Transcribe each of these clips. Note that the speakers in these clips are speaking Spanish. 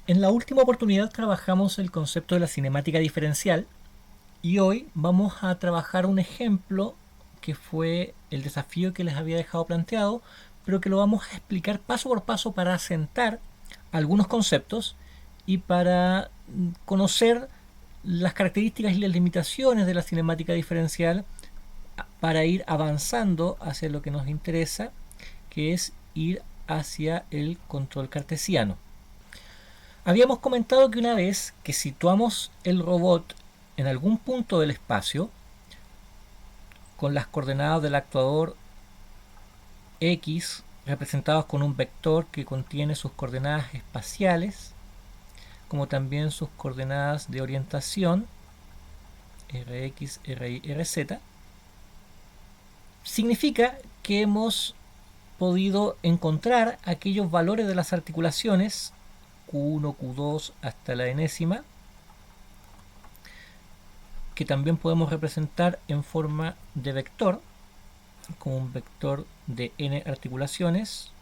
En la última oportunidad trabajamos el concepto de la cinemática diferencial y hoy vamos a trabajar un ejemplo que fue el desafío que les había dejado planteado, pero que lo vamos a explicar paso por paso para asentar algunos conceptos y para conocer las características y las limitaciones de la cinemática diferencial para ir avanzando hacia lo que nos interesa, que es ir hacia el control cartesiano. Habíamos comentado que una vez que situamos el robot en algún punto del espacio, con las coordenadas del actuador X representados con un vector que contiene sus coordenadas espaciales, como también sus coordenadas de orientación, Rx, Ry, Rz, significa que hemos podido encontrar aquellos valores de las articulaciones Q1, Q2 hasta la enésima, que también podemos representar en forma de vector, como un vector de n articulaciones,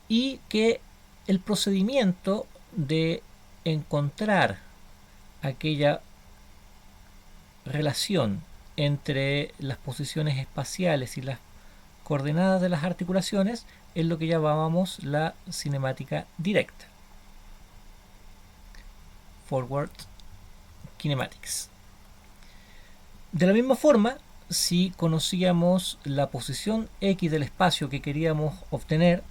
y que el procedimiento de encontrar aquella relación entre las posiciones espaciales y las coordenadas de las articulaciones es lo que llamábamos la cinemática directa. Forward Kinematics. De la misma forma, si conocíamos la posición X del espacio que queríamos obtener,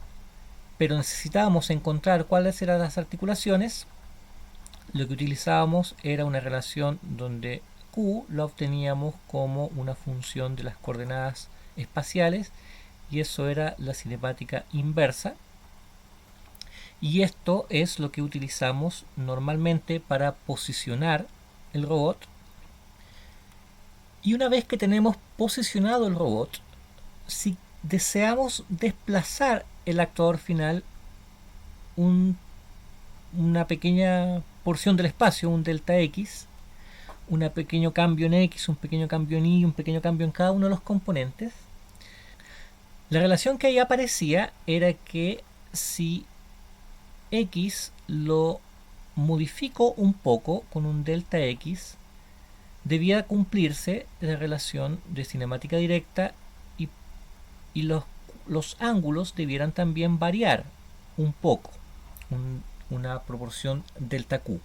pero necesitábamos encontrar cuáles eran las articulaciones, lo que utilizábamos era una relación donde Q la obteníamos como una función de las coordenadas espaciales, y eso era la cinemática inversa, y esto es lo que utilizamos normalmente para posicionar el robot. Y una vez que tenemos posicionado el robot, si deseamos desplazar el actuador final una pequeña porción del espacio, un delta X, un pequeño cambio en X, un pequeño cambio en Y, un pequeño cambio en cada uno de los componentes, la relación que ahí aparecía era que si X lo modifico un poco con un delta X, debía cumplirse la relación de cinemática directa, y los ángulos debieran también variar un poco, una proporción delta Q.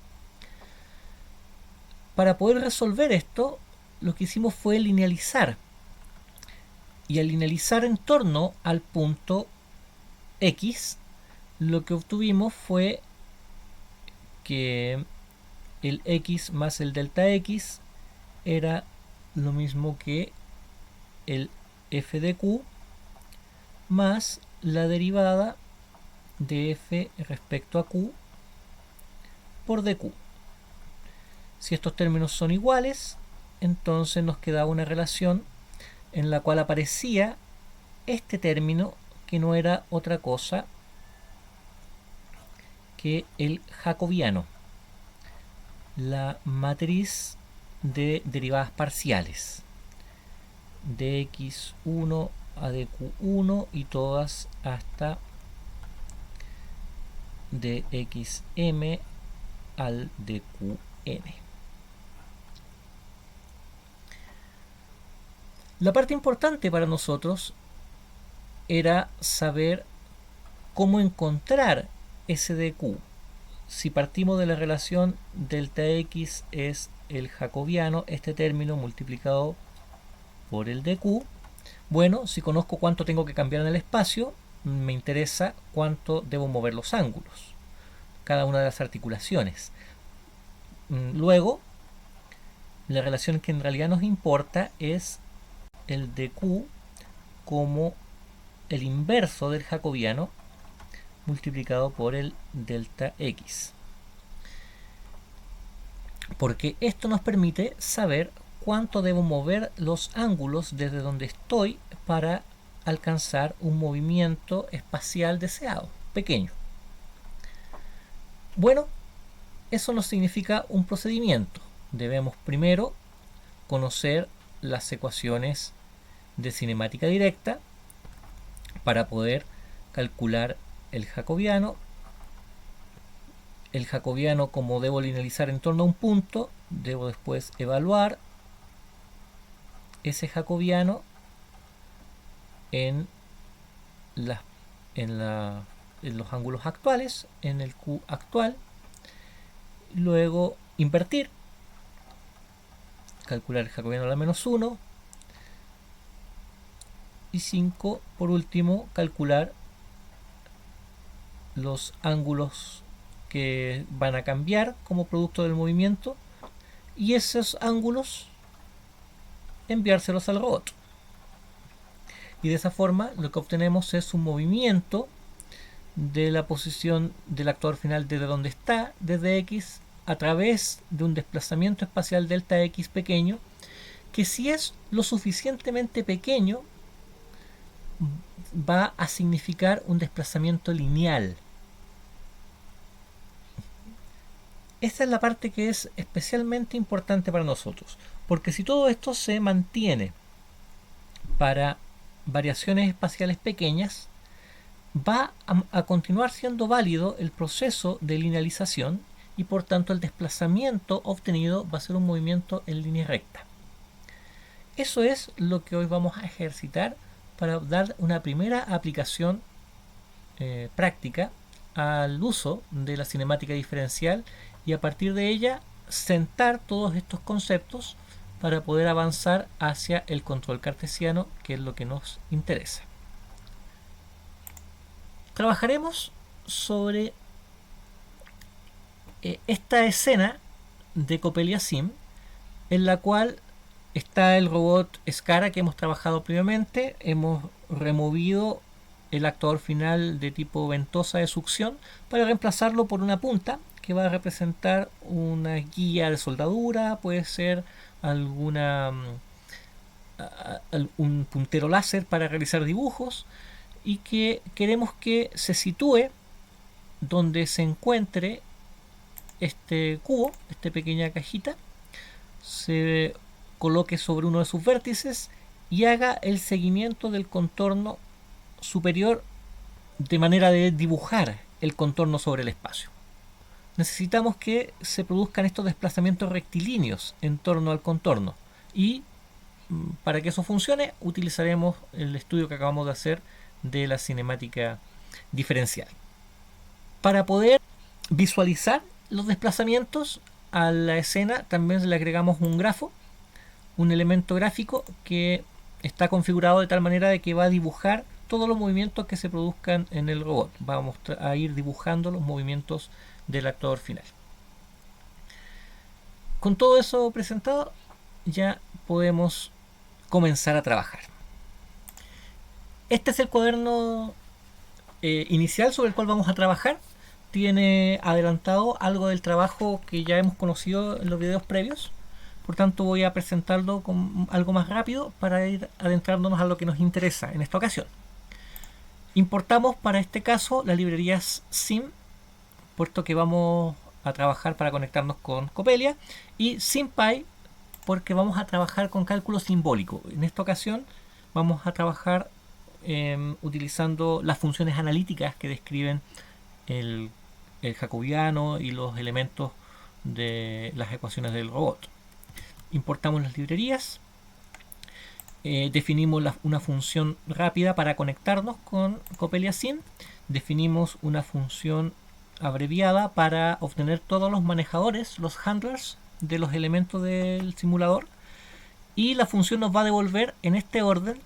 Para poder resolver esto, lo que hicimos fue linealizar, y al linealizar en torno al punto X, lo que obtuvimos fue que el X más el delta X era lo mismo que el f de q más la derivada de f respecto a q por dq. Si estos términos son iguales, entonces nos quedaba una relación en la cual aparecía este término, que no era otra cosa que el jacobiano, la matriz de derivadas parciales, dx1 a dq1 y todas hasta dxm al dqn. La parte importante para nosotros era saber cómo encontrar ese dq. Si partimos de la relación delta x es el jacobiano, este término multiplicado por el dq, bueno, si conozco cuánto tengo que cambiar en el espacio, me interesa cuánto debo mover los ángulos, cada una de las articulaciones. Luego, la relación que en realidad nos importa es el dq como el inverso del jacobiano multiplicado por el delta x, porque esto nos permite saber cuánto debo mover los ángulos desde donde estoy para alcanzar un movimiento espacial deseado, pequeño. Bueno, eso nos significa un procedimiento. Debemos primero conocer las ecuaciones de cinemática directa para poder calcular el jacobiano, el jacobiano, como debo linealizar en torno a un punto, debo después evaluar ese jacobiano en, las, en los ángulos actuales, en el Q actual, luego invertir, calcular el jacobiano a la menos 1, y 5, por último, calcular los ángulos que van a cambiar como producto del movimiento, y esos ángulos enviárselos al robot. Y de esa forma lo que obtenemos es un movimiento de la posición del actuador final desde donde está, desde X, a través de un desplazamiento espacial delta X pequeño, que si es lo suficientemente pequeño va a significar un desplazamiento lineal. Esta es la parte que es especialmente importante para nosotros, porque si todo esto se mantiene para variaciones espaciales pequeñas, va a continuar siendo válido el proceso de linealización y por tanto el desplazamiento obtenido va a ser un movimiento en línea recta. Eso es lo que hoy vamos a ejercitar para dar una primera aplicación práctica al uso de la cinemática diferencial y a partir de ella sentar todos estos conceptos para poder avanzar hacia el control cartesiano, que es lo que nos interesa. Trabajaremos sobre esta escena de Coppelia Sim, en la cual está el robot Scara que hemos trabajado previamente. Hemos removido el actuador final de tipo ventosa de succión para reemplazarlo por una punta que va a representar una guía de soldadura, puede ser alguna un puntero láser para realizar dibujos, y que queremos que se sitúe donde se encuentre este cubo, esta pequeña cajita, se coloque sobre uno de sus vértices y haga el seguimiento del contorno superior de manera de dibujar el contorno sobre el espacio. Necesitamos que se produzcan estos desplazamientos rectilíneos en torno al contorno, y para que eso funcione utilizaremos el estudio que acabamos de hacer de la cinemática diferencial. Para poder visualizar los desplazamientos a la escena también le agregamos un grafo, un elemento gráfico que está configurado de tal manera de que va a dibujar todos los movimientos que se produzcan en el robot. Vamos a ir dibujando los movimientos del actuador final. Con todo eso presentado, ya podemos comenzar a trabajar. Este es el cuaderno inicial sobre el cual vamos a trabajar. Tiene adelantado algo del trabajo que ya hemos conocido en los videos previos. Por tanto, voy a presentarlo con algo más rápido para ir adentrándonos a lo que nos interesa en esta ocasión. Importamos para este caso las librerías Sim, puesto que vamos a trabajar para conectarnos con Coppelia, y SimPy, porque vamos a trabajar con cálculo simbólico. En esta ocasión vamos a trabajar utilizando las funciones analíticas que describen el jacobiano y los elementos de las ecuaciones del robot. Importamos las librerías, definimos una función rápida para conectarnos con Coppelia Sim, definimos una función abreviada para obtener todos los manejadores, los handlers de los elementos del simulador, y la función nos va a devolver en este orden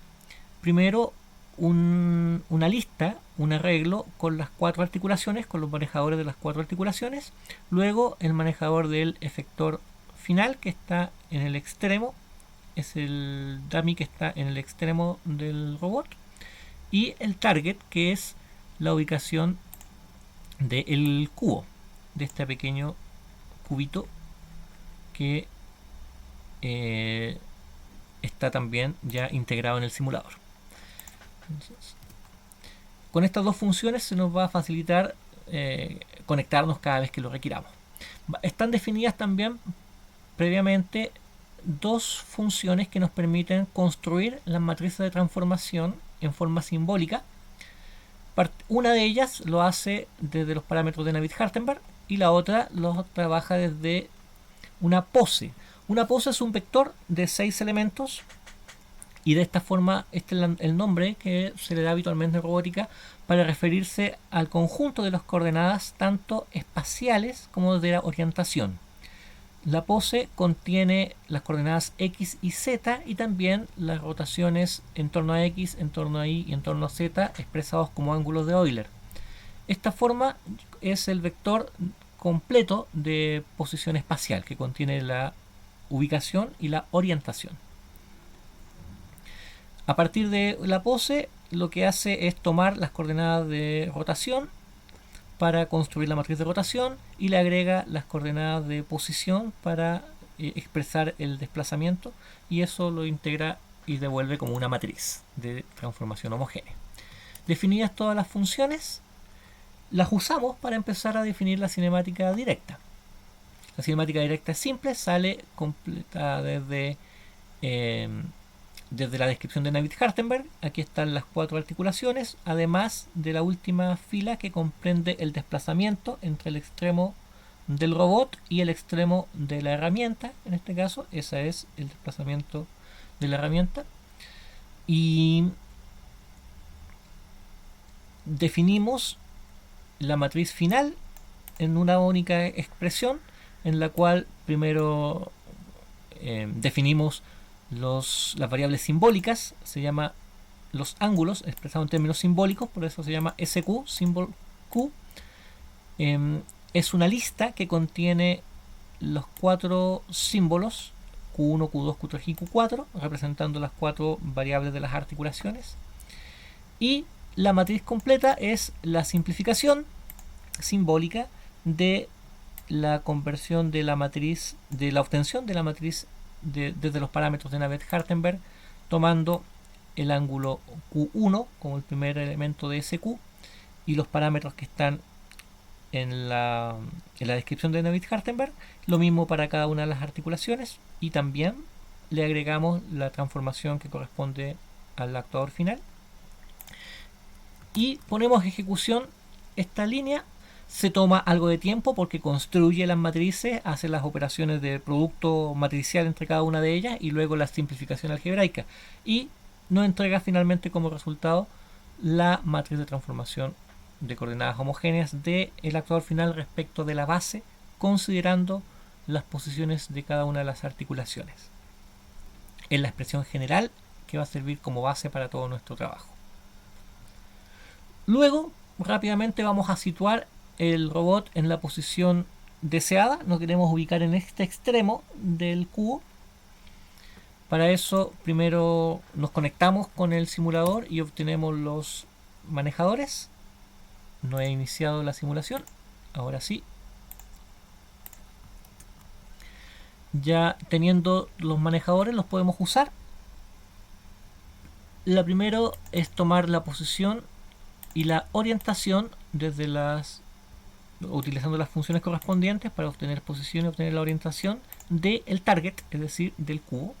primero una lista, un arreglo con las 4 articulaciones, con los manejadores de las 4 articulaciones, luego el manejador del efector final que está en el extremo, es el dummy que está en el extremo del robot, y el target que es la ubicación del cubo, de este pequeño cubito que está también ya integrado en el simulador. Entonces, con estas dos funciones se nos va a facilitar conectarnos cada vez que lo requiramos. Están definidas también previamente dos funciones que nos permiten construir las matrices de transformación en forma simbólica. Una de ellas lo hace desde los parámetros de Navier-Hartenberg, y la otra lo trabaja desde una pose. Una pose es un vector de 6 elementos y de esta forma este es el nombre que se le da habitualmente en robótica para referirse al conjunto de las coordenadas tanto espaciales como de la orientación. La pose contiene las coordenadas x y z y también las rotaciones en torno a x, en torno a y y en torno a z expresados como ángulos de Euler. Esta forma es el vector completo de posición espacial que contiene la ubicación y la orientación. A partir de la pose, lo que hace es tomar las coordenadas de rotación para construir la matriz de rotación y le agrega las coordenadas de posición para expresar el desplazamiento, y eso lo integra y devuelve como una matriz de transformación homogénea. Definidas todas las funciones, las usamos para empezar a definir la cinemática directa. La cinemática directa es simple, sale completa desde la descripción de Navier-Hartenberg. Aquí están las 4 articulaciones, además de la última fila que comprende el desplazamiento entre el extremo del robot y el extremo de la herramienta. En este caso, ese es el desplazamiento de la herramienta. Y definimos la matriz final en una única expresión, en la cual primero definimos las variables simbólicas, se llama los ángulos, expresado en términos simbólicos, por eso se llama SQ, symbol Q. Es una lista que contiene los 4 símbolos Q1, Q2, Q3 y Q4, representando las 4 variables de las articulaciones. Y la matriz completa es la simplificación simbólica de la conversión de la matriz, de la obtención de la matriz desde los parámetros de Navier-Hartenberg, tomando el ángulo Q1 como el primer elemento de SQ y los parámetros que están en la descripción de Navier-Hartenberg, lo mismo para cada una de las articulaciones, y también le agregamos la transformación que corresponde al actuador final y ponemos en ejecución esta línea. Se toma algo de tiempo porque construye las matrices, hace las operaciones de producto matricial entre cada una de ellas y luego la simplificación algebraica, y nos entrega finalmente como resultado la matriz de transformación de coordenadas homogéneas del actuador final respecto de la base, considerando las posiciones de cada una de las articulaciones en la expresión general que va a servir como base para todo nuestro trabajo. Luego rápidamente vamos a situar el robot en la posición deseada. Nos queremos ubicar en este extremo del cubo. Para eso primero nos conectamos con el simulador y obtenemos los manejadores. No he iniciado la simulación, ahora sí. Ya teniendo los manejadores los podemos usar. La primero es tomar la posición y la orientación desde utilizando las funciones correspondientes para obtener posición y obtener la orientación del target, es decir, del cubo.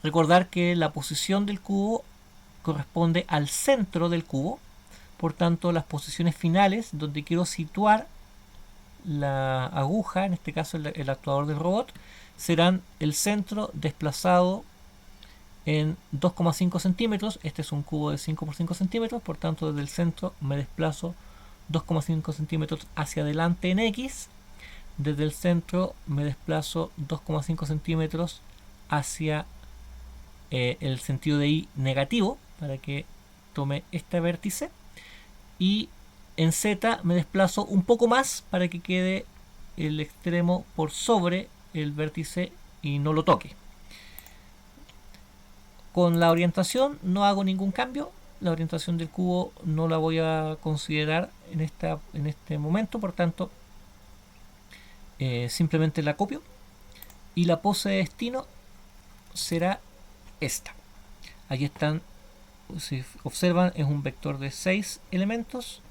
Recordar que la posición del cubo corresponde al centro del cubo, por tanto las posiciones finales donde quiero situar la aguja, en este caso el actuador del robot, serán el centro desplazado en 2,5 centímetros. Este es un cubo de 5 por 5 centímetros, por tanto desde el centro me desplazo 2,5 centímetros hacia adelante en X. Desde el centro me desplazo 2,5 centímetros hacia el sentido de Y negativo para que tome este vértice, y en Z me desplazo un poco más para que quede el extremo por sobre el vértice y no lo toque. Con la orientación no hago ningún cambio. La orientación del cubo no la voy a considerar en este momento, por tanto simplemente la copio, y la pose de destino será esta. Aquí están, si observan, es un vector de 6 elementos.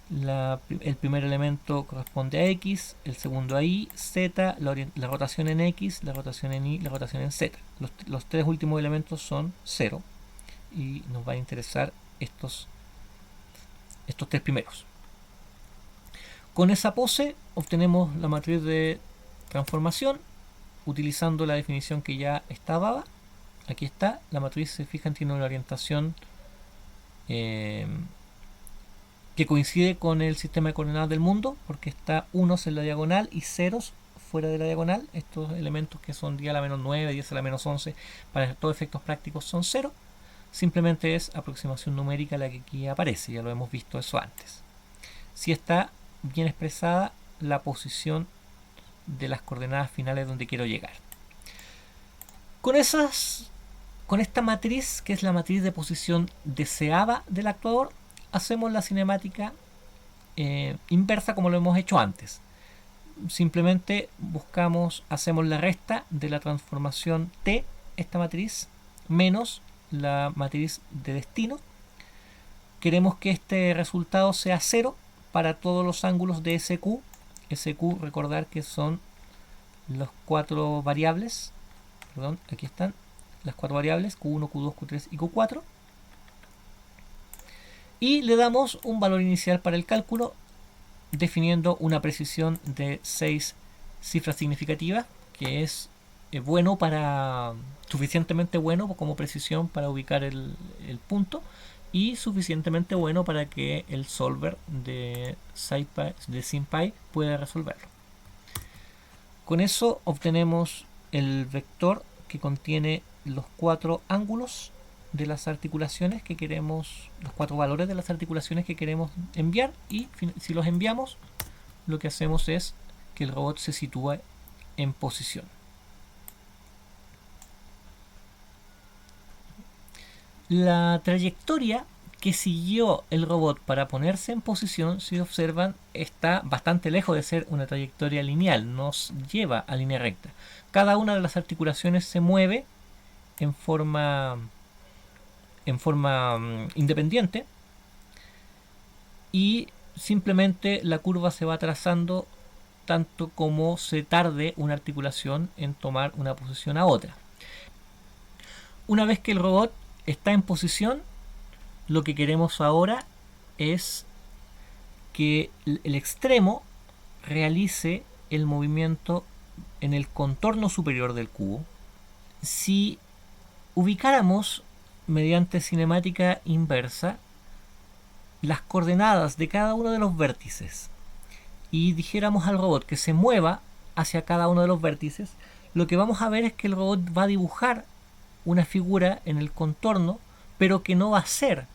El primer elemento corresponde a X, el segundo a Y, Z, la rotación en X, la rotación en Y, la rotación en Z. Los 3 últimos elementos son 0 y nos va a interesar estos 3 primeros. Con esa pose obtenemos la matriz de transformación utilizando la definición que ya está dada. Aquí está, la matriz, se fijan, tiene una orientación que coincide con el sistema de coordenadas del mundo, porque está unos en la diagonal y ceros fuera de la diagonal. Estos elementos que son 10 a la menos 9, 10 a la menos 11, para todos efectos prácticos son 0. Simplemente es aproximación numérica la que aquí aparece, ya lo hemos visto eso antes. Si está bien expresada la posición de las coordenadas finales donde quiero llegar. Con esta matriz, que es la matriz de posición deseada del actuador, hacemos la cinemática inversa como lo hemos hecho antes. Simplemente hacemos la resta de la transformación T, esta matriz, menos la matriz de destino. Queremos que este resultado sea 0 para todos los ángulos de SQ. SQ, recordar que son las 4 variables, perdón, aquí están las 4 variables, Q1, Q2, Q3 y Q4. Y le damos un valor inicial para el cálculo, definiendo una precisión de 6 cifras significativas, que es suficientemente bueno como precisión para ubicar el punto, y suficientemente bueno para que el solver de SymPy pueda resolverlo. Con eso obtenemos el vector que contiene los 4 ángulos de las articulaciones que queremos, los 4 valores de las articulaciones que queremos enviar, y si los enviamos, lo que hacemos es que el robot se sitúe en posición. La trayectoria que siguió el robot para ponerse en posición, si observan, está bastante lejos de ser una trayectoria lineal, nos lleva a línea recta. Cada una de las articulaciones se mueve en forma independiente, y simplemente la curva se va trazando tanto como se tarde una articulación en tomar una posición a otra. Una vez que el robot está en posición, lo que queremos ahora es que el extremo realice el movimiento en el contorno superior del cubo. Si ubicáramos mediante cinemática inversa las coordenadas de cada uno de los vértices y dijéramos al robot que se mueva hacia cada uno de los vértices, lo que vamos a ver es que el robot va a dibujar una figura en el contorno, pero que no va a ser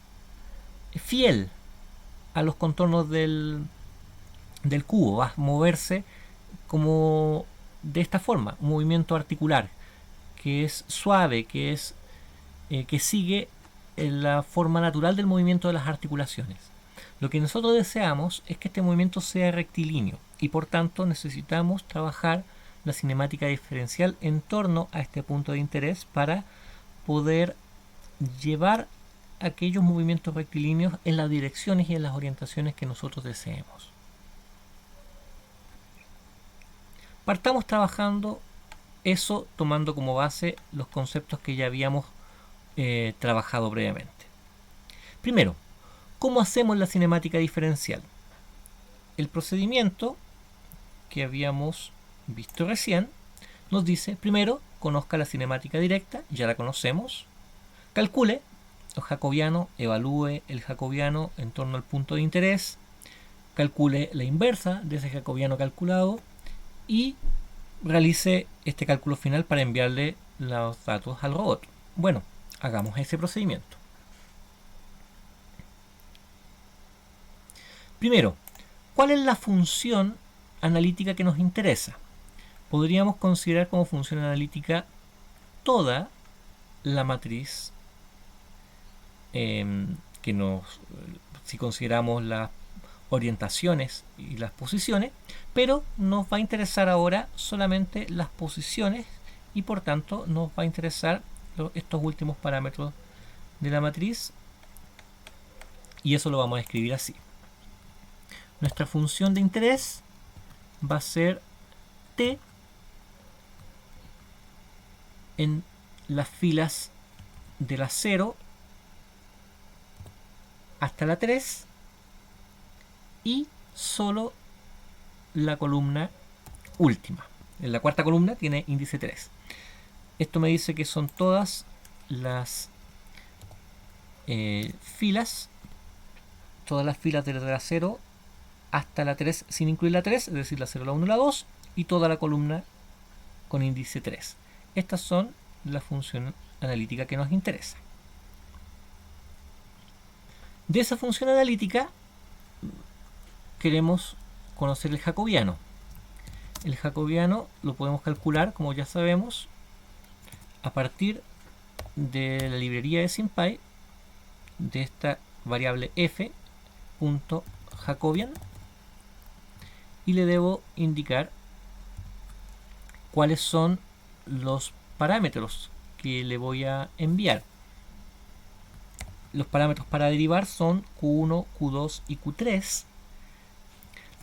fiel a los contornos del cubo. Va a moverse como de esta forma, un movimiento articular que es suave, que sigue la forma natural del movimiento de las articulaciones. Lo que nosotros deseamos es que este movimiento sea rectilíneo, y por tanto necesitamos trabajar la cinemática diferencial en torno a este punto de interés para poder llevar aquellos movimientos rectilíneos en las direcciones y en las orientaciones que nosotros deseemos. Partamos trabajando eso tomando como base los conceptos que ya habíamos trabajado previamente. Primero, ¿cómo hacemos la cinemática diferencial? El procedimiento que habíamos visto recién nos dice: primero, conozca la cinemática directa, ya la conocemos. Calcule el jacobiano, evalúe el jacobiano en torno al punto de interés. Calcule la inversa de ese jacobiano calculado y realice este cálculo final para enviarle los datos al robot. Bueno, hagamos ese procedimiento. Primero, ¿cuál es la función analítica que nos interesa? Podríamos considerar como función analítica toda la matriz si consideramos las orientaciones y las posiciones, pero nos va a interesar ahora solamente las posiciones, y por tanto nos va a interesar estos últimos parámetros de la matriz, y eso lo vamos a escribir así. Nuestra función de interés va a ser T en las filas de la 0 hasta la 3 y solo la columna última. En la cuarta columna tiene índice 3. Esto me dice que son todas las filas, todas las filas desde la 0 hasta la 3 sin incluir la 3, es decir, la 0, la 1 y la 2, y toda la columna con índice 3. Estas son la función analítica que nos interesa. De esa función analítica queremos conocer el jacobiano. El jacobiano lo podemos calcular, como ya sabemos, a partir de la librería de SymPy, de esta variable f.jacobian, y le debo indicar cuáles son los parámetros que le voy a enviar. Los parámetros para derivar son Q1, Q2 y Q3.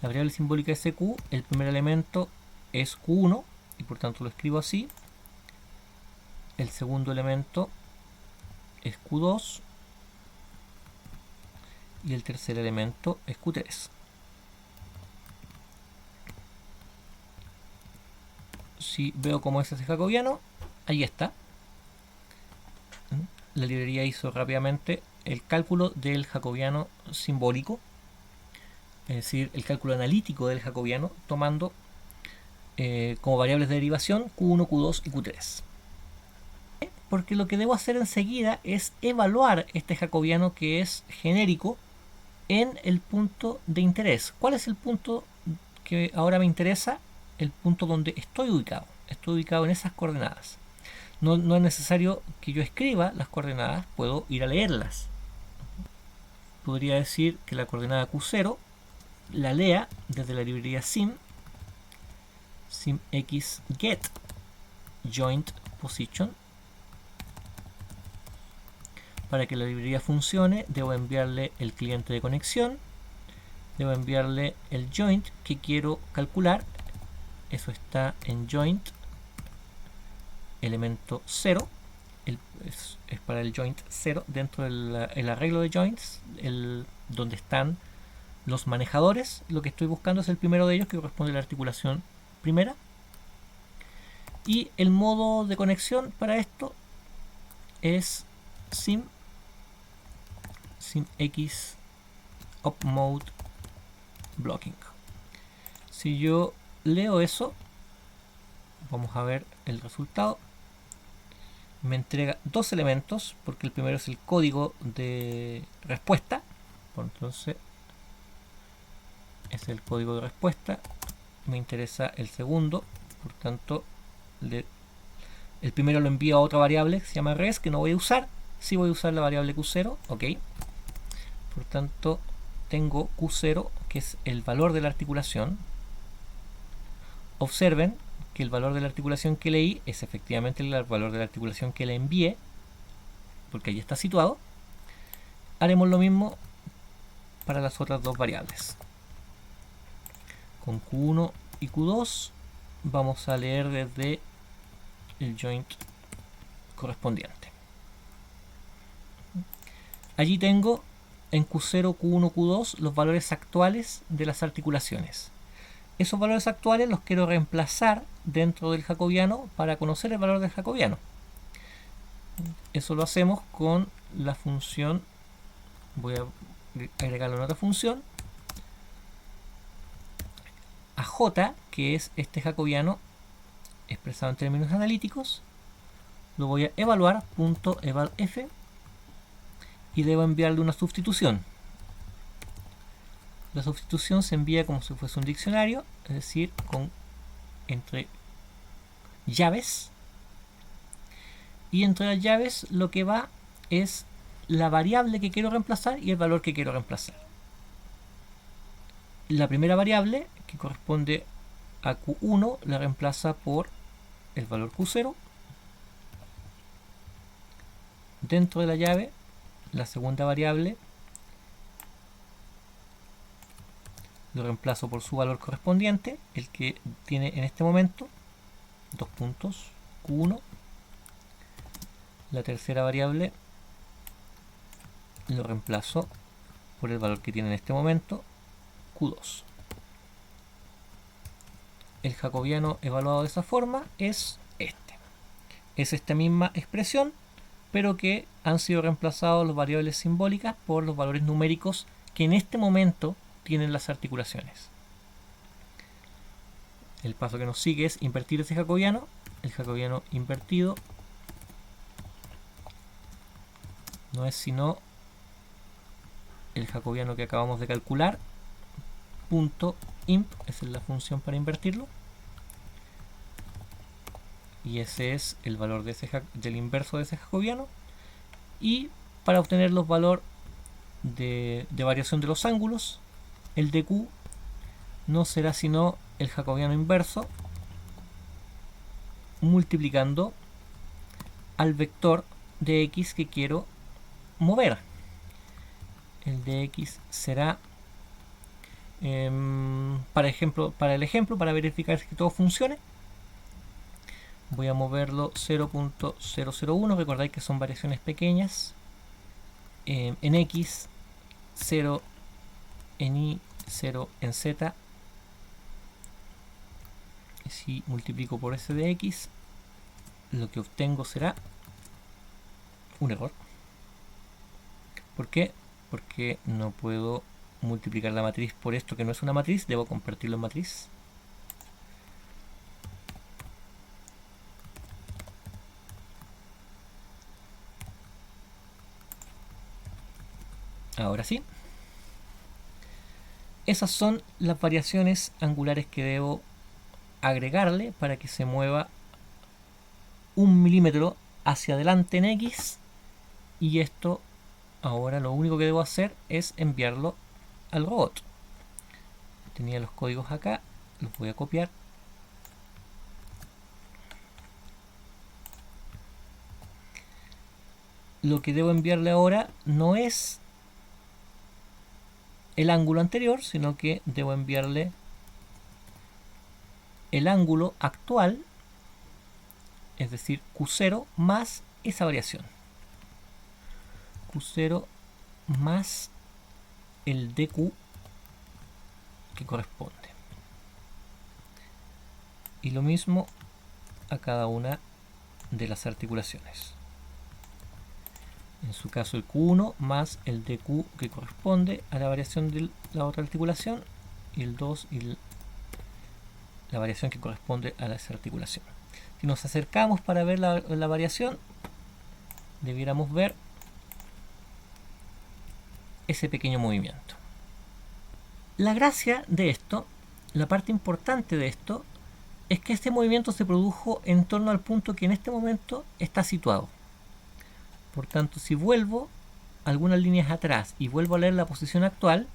La variable simbólica SQ, el primer elemento es Q1 y por tanto lo escribo así. El segundo elemento es Q2 y el tercer elemento es Q3. Si veo cómo es ese jacobiano, ahí está. La librería hizo rápidamente el cálculo del jacobiano simbólico, es decir, el cálculo analítico del jacobiano, tomando como variables de derivación Q1, Q2 y Q3. Porque lo que debo hacer enseguida es evaluar este jacobiano que es genérico en el punto de interés. ¿Cuál es el punto que ahora me interesa? El punto donde estoy ubicado. Estoy ubicado en esas coordenadas. No es necesario que yo escriba las coordenadas, puedo ir a leerlas. Podría decir que la coordenada Q0 la lea desde la librería SymXget joint position. Para que la librería funcione, debo enviarle el cliente de conexión, debo enviarle el joint que quiero calcular. Eso está en joint elemento 0. Es para el joint 0 dentro del arreglo de joints, donde están los manejadores. Lo que estoy buscando es el primero de ellos, que corresponde a la articulación primera. Y el modo de conexión para esto es SymX op mode blocking. Si yo leo eso, vamos a ver el resultado. Me entrega dos elementos, porque el primero es el código de respuesta. Entonces es el código de respuesta. Me interesa el segundo, por tanto el primero lo envío a otra variable que se llama res, que no voy a usar. Sí voy a usar la variable Q0, ok. Por tanto tengo Q0, que es el valor de la articulación. Observen que el valor de la articulación que leí es efectivamente el valor de la articulación que le envié, porque ahí está situado. Haremos lo mismo para las otras dos variables. Con Q1 y Q2 vamos a leer desde el joint correspondiente. Allí tengo en Q0, Q1, Q2 los valores actuales de las articulaciones. Esos valores actuales los quiero reemplazar dentro del jacobiano para conocer el valor del jacobiano. Eso lo hacemos con la función, voy a agregarle una otra función, a j, que es este jacobiano expresado en términos analíticos. Lo voy a evaluar, .evalf, y debo enviarle una sustitución. La sustitución se envía como si fuese un diccionario, es decir, entre llaves, y entre las llaves lo que va es la variable que quiero reemplazar y el valor que quiero reemplazar. La primera variable, que corresponde a Q1, la reemplaza por el valor Q0. Dentro de la llave, la segunda variable lo reemplazo por su valor correspondiente, el que tiene en este momento, dos puntos, Q1. La tercera variable lo reemplazo por el valor que tiene en este momento, Q2. el jacobiano evaluado de esa forma es este. Es esta misma expresión, pero que han sido reemplazados las variables simbólicas por los valores numéricos que en este momento tienen las articulaciones. El paso que nos sigue es invertir ese jacobiano. El jacobiano invertido no es sino el jacobiano que acabamos de calcular, punto imp, esa es la función para invertirlo, y ese es el valor de del inverso de ese jacobiano. Y para obtener los valores de variación de los ángulos, el dq no será sino el jacobiano inverso multiplicando al vector de x que quiero mover. El de x será, para el ejemplo, para verificar que todo funcione, voy a moverlo 0.001. Recordad que son variaciones pequeñas. En x, 0 en y, 0 en z. Y si multiplico por s de x, lo que obtengo será un error. ¿Por qué? Porque no puedo multiplicar la matriz por esto que no es una matriz, debo convertirlo en matriz. Ahora sí. Esas son las variaciones angulares que debo agregarle para que se mueva 1 milímetro hacia adelante en x, y esto ahora lo único que debo hacer es enviarlo al robot. Tenía los códigos acá, los voy a copiar. Lo que debo enviarle ahora no es el ángulo anterior, sino que debo enviarle el ángulo actual, es decir, Q0 más esa variación. Q0 más el dq que corresponde. Y lo mismo a cada una de las articulaciones. En su caso el Q1 más el dq que corresponde a la variación de la otra articulación, y el 2 y la variación que corresponde a esa articulación. Si nos acercamos para ver la variación, debiéramos ver ese pequeño movimiento. La gracia de esto, la parte importante de esto, es que este movimiento se produjo en torno al punto que en este momento está situado. Por tanto, si vuelvo algunas líneas atrás y vuelvo a leer la posición actual,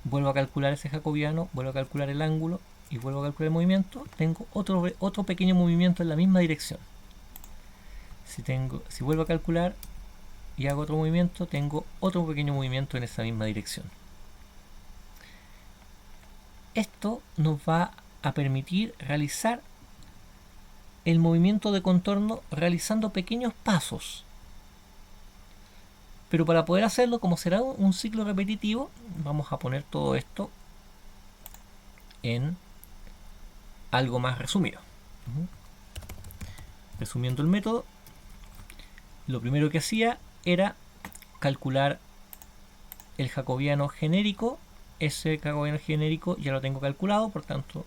vuelvo a calcular ese jacobiano, vuelvo a calcular el ángulo y vuelvo a calcular el movimiento, tengo otro pequeño movimiento en la misma dirección. Si vuelvo a calcular y hago otro movimiento, tengo otro pequeño movimiento en esa misma dirección. Esto nos va a permitir realizar el movimiento de contorno realizando pequeños pasos. Pero para poder hacerlo, como será un ciclo repetitivo, vamos a poner todo esto en algo más resumido. Resumiendo el método, lo primero que hacía era calcular el jacobiano genérico. Ese jacobiano genérico ya lo tengo calculado, por tanto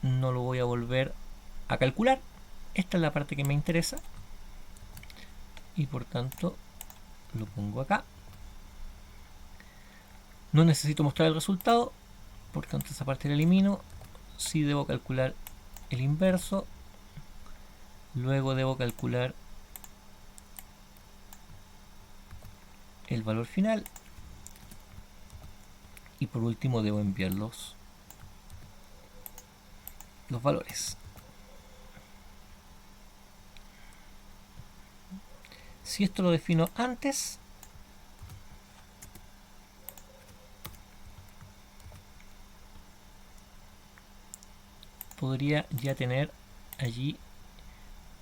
no lo voy a volver a calcular. Esta es la parte que me interesa y por tanto lo pongo acá. No necesito mostrar el resultado, por tanto esa parte la elimino. Sí debo calcular el inverso, luego debo calcular el valor final y por último debo enviar los valores. Si esto lo defino antes, podría ya tener allí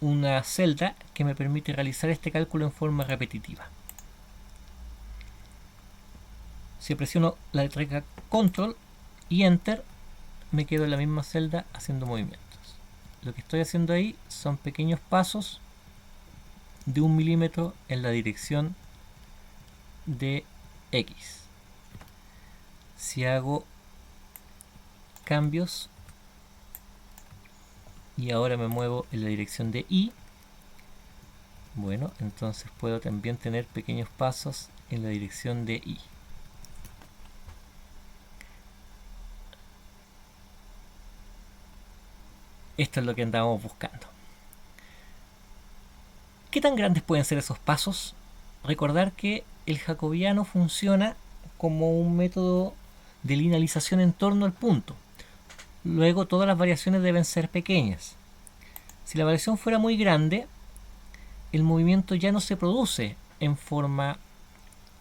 una celda que me permite realizar este cálculo en forma repetitiva. Si presiono la tecla Control y Enter, me quedo en la misma celda haciendo movimientos. Lo que estoy haciendo ahí son pequeños pasos de 1 milímetro en la dirección de X. Si hago cambios y ahora me muevo en la dirección de Y, bueno, entonces puedo también tener pequeños pasos en la dirección de Y. Esto es lo que andábamos buscando. ¿Qué tan grandes pueden ser esos pasos? Recordar que el jacobiano funciona como un método de linealización en torno al punto. Luego todas las variaciones deben ser pequeñas. Si la variación fuera muy grande, el movimiento ya no se produce en forma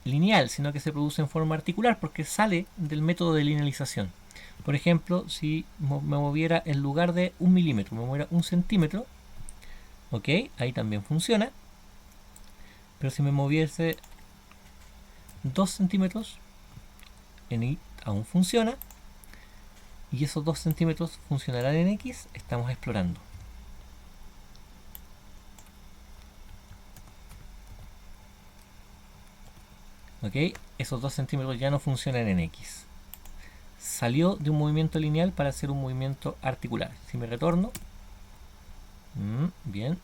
lineal, sino que se produce en forma articular porque sale del método de linealización. Por ejemplo, si me moviera en lugar de 1 milímetro, me moviera 1 centímetro, ok, ahí también funciona. Pero si me moviese 2 centímetros, en Y aún funciona. Y esos 2 centímetros funcionarán en X, estamos explorando. Ok, esos 2 centímetros ya no funcionan en X. Salió de un movimiento lineal para hacer un movimiento articular. Si me retorno, bien,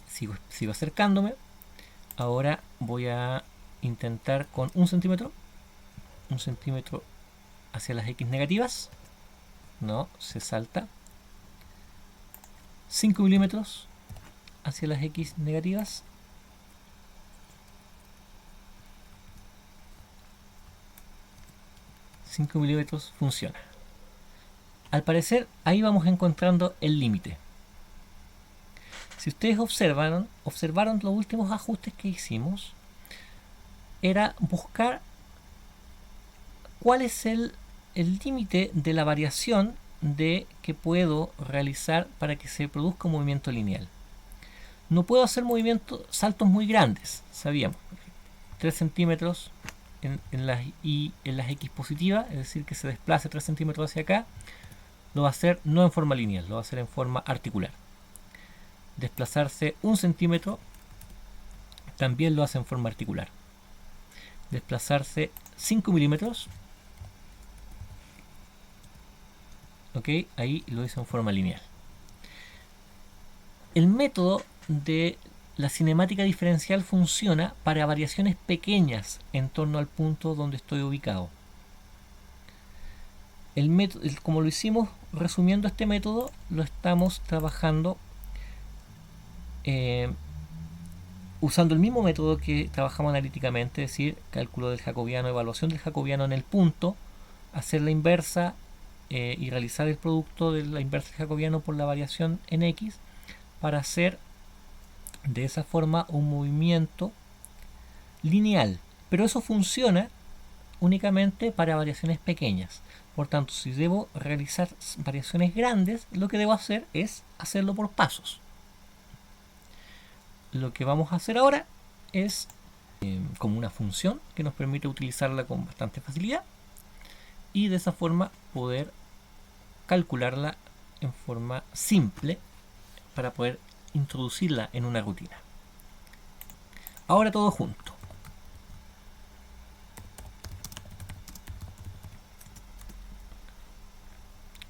sigo acercándome. Ahora voy a intentar con 1 centímetro hacia las X negativas. No, se salta. 5 milímetros hacia las X negativas. 5 milímetros funciona. Al parecer ahí vamos encontrando el límite. Si ustedes observaron los últimos ajustes que hicimos, era buscar cuál es el límite de la variación de que puedo realizar para que se produzca un movimiento lineal. No puedo hacer saltos muy grandes, sabíamos. 3 centímetros en las X positivas, es decir, que se desplace 3 centímetros hacia acá, lo va a hacer no en forma lineal, lo va a hacer en forma articular. Desplazarse 1 centímetro también lo hace en forma articular. Desplazarse 5 milímetros, ok, ahí lo hizo en forma lineal. El método de la cinemática diferencial funciona para variaciones pequeñas en torno al punto donde estoy ubicado. Como lo hicimos resumiendo este método, lo estamos trabajando usando el mismo método que trabajamos analíticamente, es decir, cálculo del jacobiano, evaluación del jacobiano en el punto, hacer la inversa y realizar el producto de la inversa del jacobiano por la variación en X para hacer de esa forma un movimiento lineal. Pero eso funciona únicamente para variaciones pequeñas. Por tanto, si debo realizar variaciones grandes, lo que debo hacer es hacerlo por pasos. Lo que vamos a hacer ahora es como una función que nos permite utilizarla con bastante facilidad y de esa forma poder calcularla en forma simple para poder introducirla en una rutina. Ahora todo junto.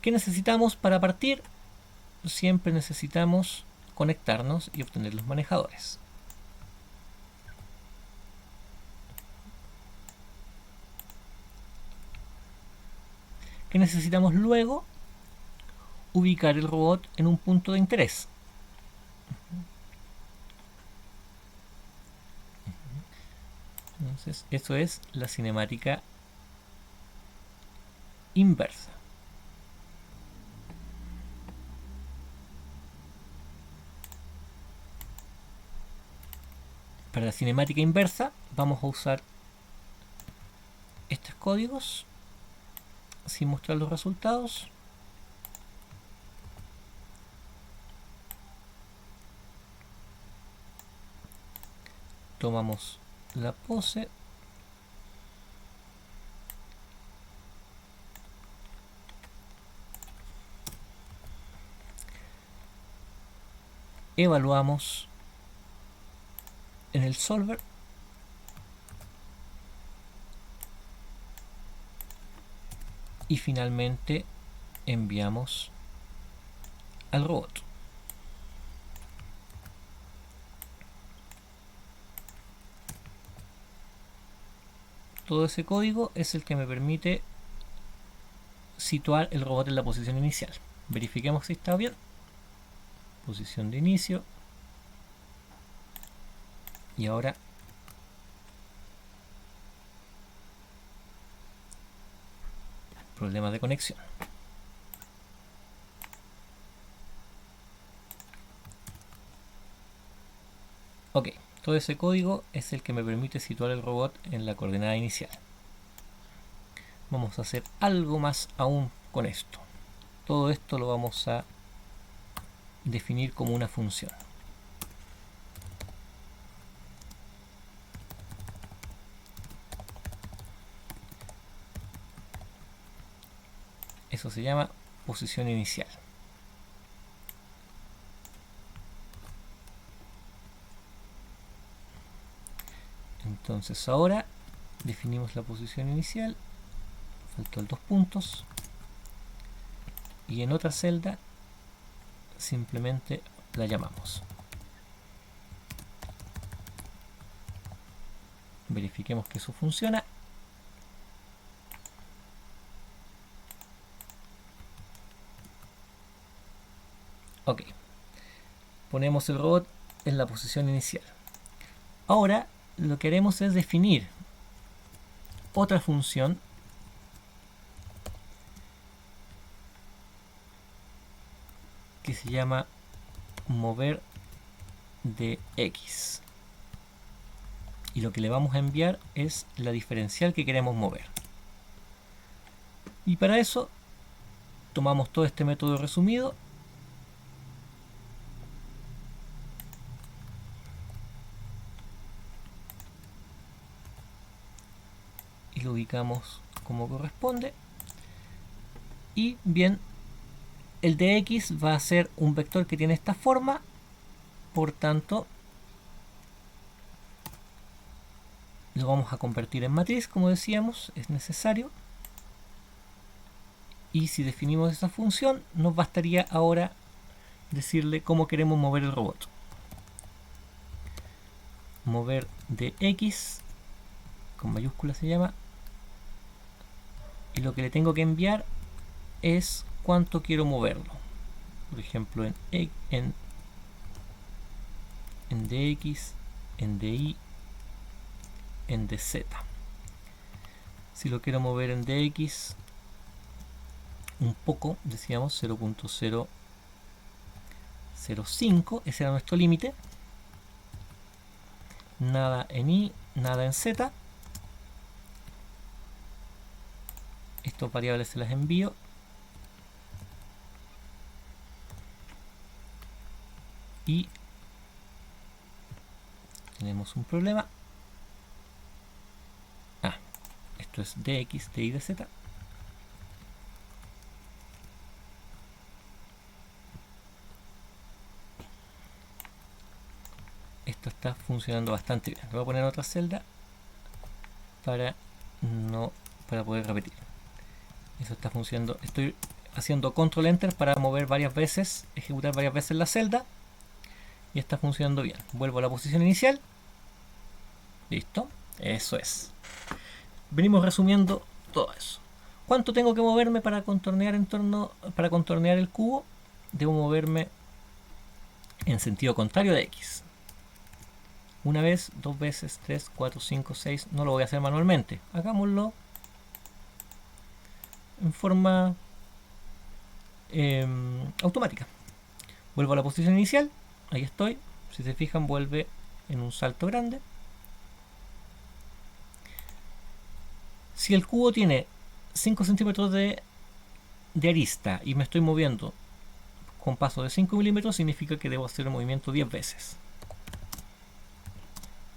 ¿Qué necesitamos para partir? Siempre necesitamos conectarnos y obtener los manejadores. ¿Qué necesitamos luego? Ubicar el robot en un punto de interés. Entonces, eso es la cinemática inversa. Para la cinemática inversa vamos a usar estos códigos sin mostrar los resultados. Tomamos la pose. Evaluamos en el solver y finalmente enviamos al robot. Todo ese código es el que me permite situar el robot en la posición inicial. Verifiquemos si está bien. Posición de inicio. Y ahora problemas de conexión. Ok, todo ese código es el que me permite situar el robot en la coordenada inicial. Vamos a hacer algo más aún con esto. Todo esto lo vamos a definir como una función. Eso se llama posición inicial. Entonces ahora definimos la posición inicial, faltó el 2 puntos, y en otra celda simplemente la llamamos. Verifiquemos que eso funciona. Ok, ponemos el robot en la posición inicial. Ahora lo que haremos es definir otra función que se llama mover de x, y lo que le vamos a enviar es la diferencial que queremos mover. Y para eso tomamos todo este método resumido y lo ubicamos como corresponde. Y bien, el de x va a ser un vector que tiene esta forma, por tanto lo vamos a convertir en matriz, como decíamos, es necesario. Y si definimos esa función, nos bastaría ahora decirle cómo queremos mover el robot. Mover de x, con mayúsculas se llama, y lo que le tengo que enviar es cuánto quiero moverlo. Por ejemplo, en dx, en dy, en dz. Si lo quiero mover en dx un poco, decíamos 0.005, ese era nuestro límite. Nada en y, nada en z. Estas variables se las envío. Y tenemos un problema. Esto es dx, dy, dz. Esto está funcionando bastante bien. Le voy a poner otra celda para poder repetir. Eso está funcionando. Estoy haciendo control enter para mover varias veces, ejecutar varias veces la celda, y está funcionando bien. Vuelvo a la posición inicial. Listo. Eso es. Venimos resumiendo todo eso. ¿Cuánto tengo que moverme para contornear el cubo? Debo moverme en sentido contrario de x. Una vez, dos veces, 3, 4, 5, 6. No lo voy a hacer manualmente. Hagámoslo en forma automática. Vuelvo a la posición inicial. Ahí estoy. Si se fijan, vuelve en un salto grande. Si el cubo tiene 5 centímetros de arista y me estoy moviendo con paso de 5 milímetros, significa que debo hacer el movimiento 10 veces.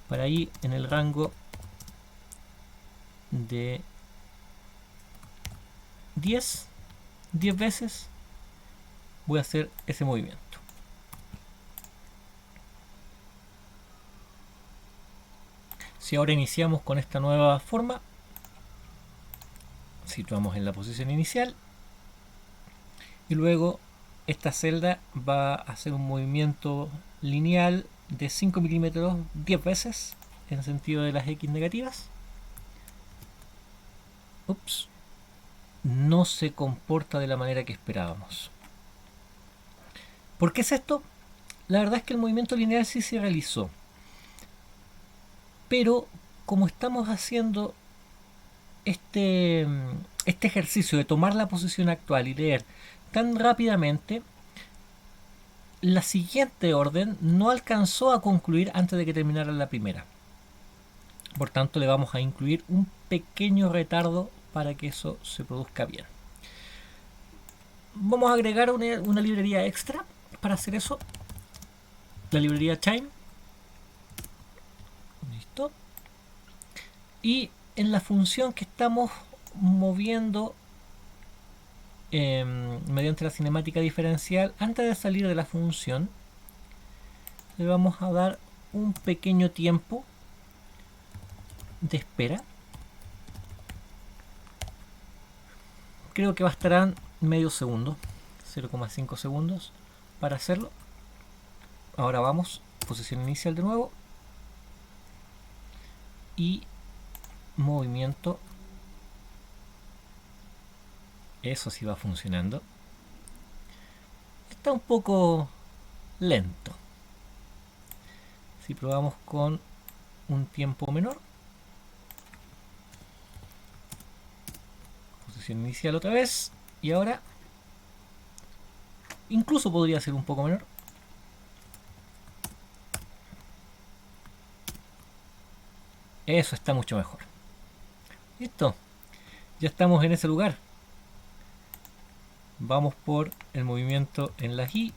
Para ir en el rango de 10 veces voy a hacer ese movimiento. Si ahora iniciamos con esta nueva forma, situamos en la posición inicial y luego esta celda va a hacer un movimiento lineal de 5 milímetros 10 veces en el sentido de las X negativas. Ups, no se comporta de la manera que esperábamos. ¿Por qué es esto? La verdad es que el movimiento lineal sí se realizó, pero como estamos haciendo este ejercicio de tomar la posición actual y leer tan rápidamente, la siguiente orden no alcanzó a concluir antes de que terminara la primera. Por tanto, le vamos a incluir un pequeño retardo para que eso se produzca bien. Vamos a agregar una librería extra para hacer eso. La librería Chime. Listo. Y en la función que estamos moviendo mediante la cinemática diferencial, antes de salir de la función, le vamos a dar un pequeño tiempo de espera. Creo que bastarán medio segundo, 0,5 segundos para hacerlo. Ahora vamos, posición inicial de nuevo y movimiento. Eso sí va funcionando. Está un poco lento. Si probamos con un tiempo menor, posición inicial otra vez, y ahora incluso podría ser un poco menor. Eso está mucho mejor. Listo, ya estamos en ese lugar. Vamos por el movimiento en la Y.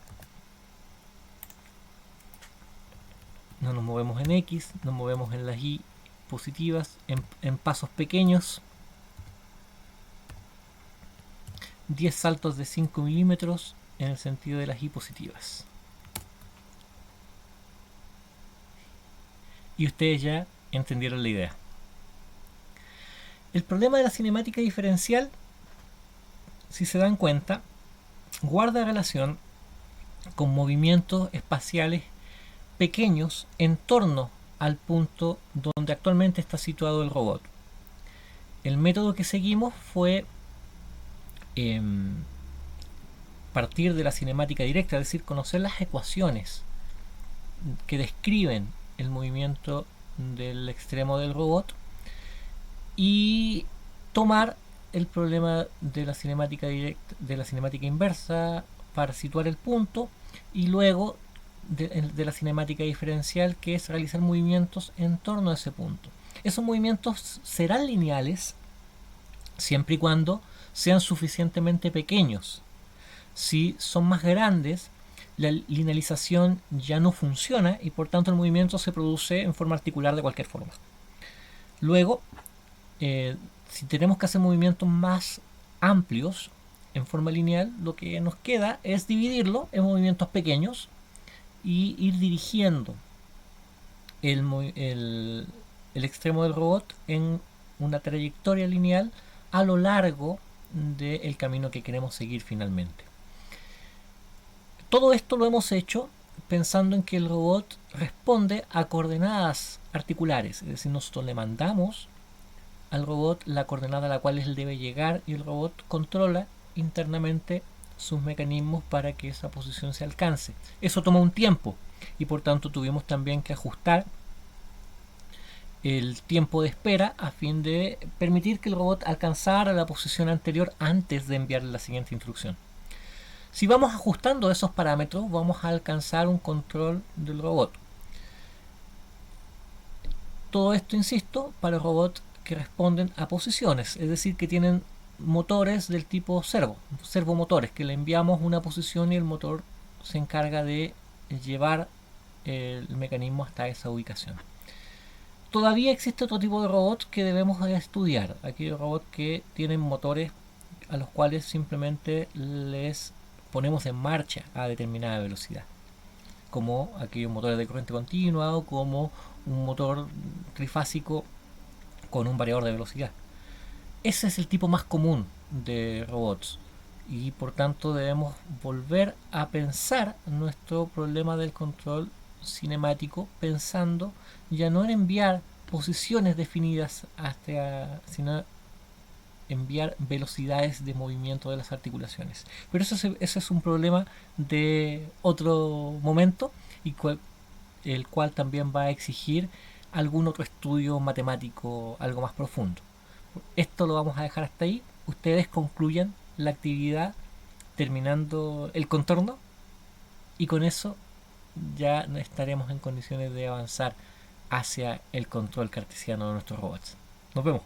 No nos movemos en X, nos movemos en las Y positivas en pasos pequeños. 10 saltos de 5 milímetros en el sentido de las Y positivas. Y ustedes ya entendieron la idea. El problema de la cinemática diferencial, si se dan cuenta, guarda relación con movimientos espaciales pequeños en torno al punto donde actualmente está situado el robot. El método que seguimos fue partir de la cinemática directa, es decir, conocer las ecuaciones que describen el movimiento del extremo del robot y tomar el problema de la cinemática directa, de la cinemática inversa para situar el punto, y luego de la cinemática diferencial, que es realizar movimientos en torno a ese punto. Esos movimientos serán lineales siempre y cuando sean suficientemente pequeños. Si son más grandes, la linealización ya no funciona y por tanto el movimiento se produce en forma articular de cualquier forma. Luego, si tenemos que hacer movimientos más amplios en forma lineal, lo que nos queda es dividirlo en movimientos pequeños y ir dirigiendo el extremo del robot en una trayectoria lineal a lo largo del camino que queremos seguir finalmente. Todo esto lo hemos hecho pensando en que el robot responde a coordenadas articulares, es decir, nosotros le mandamos al robot la coordenada a la cual él debe llegar y el robot controla internamente sus mecanismos para que esa posición se alcance. Eso toma un tiempo y por tanto tuvimos también que ajustar el tiempo de espera a fin de permitir que el robot alcanzara la posición anterior antes de enviarle la siguiente instrucción. Si vamos ajustando esos parámetros, vamos a alcanzar un control del robot. Todo esto, insisto, para robots que responden a posiciones, es decir, que tienen motores del tipo servomotores, que le enviamos una posición y el motor se encarga de llevar el mecanismo hasta esa ubicación. Todavía existe otro tipo de robots que debemos estudiar, aquellos robots que tienen motores a los cuales simplemente les ponemos en marcha a determinada velocidad, como aquellos motores de corriente continua o como un motor trifásico con un variador de velocidad. Ese es el tipo más común de robots y por tanto debemos volver a pensar nuestro problema del control cinemático pensando ya no en enviar posiciones definidas hasta, sino enviar velocidades de movimiento de las articulaciones. Pero eso es un problema de otro momento y el cual también va a exigir algún otro estudio matemático algo más profundo. Esto lo vamos a dejar hasta ahí. Ustedes concluyan la actividad terminando el contorno y con eso ya estaremos en condiciones de avanzar hacia el control cartesiano de nuestros robots. Nos vemos.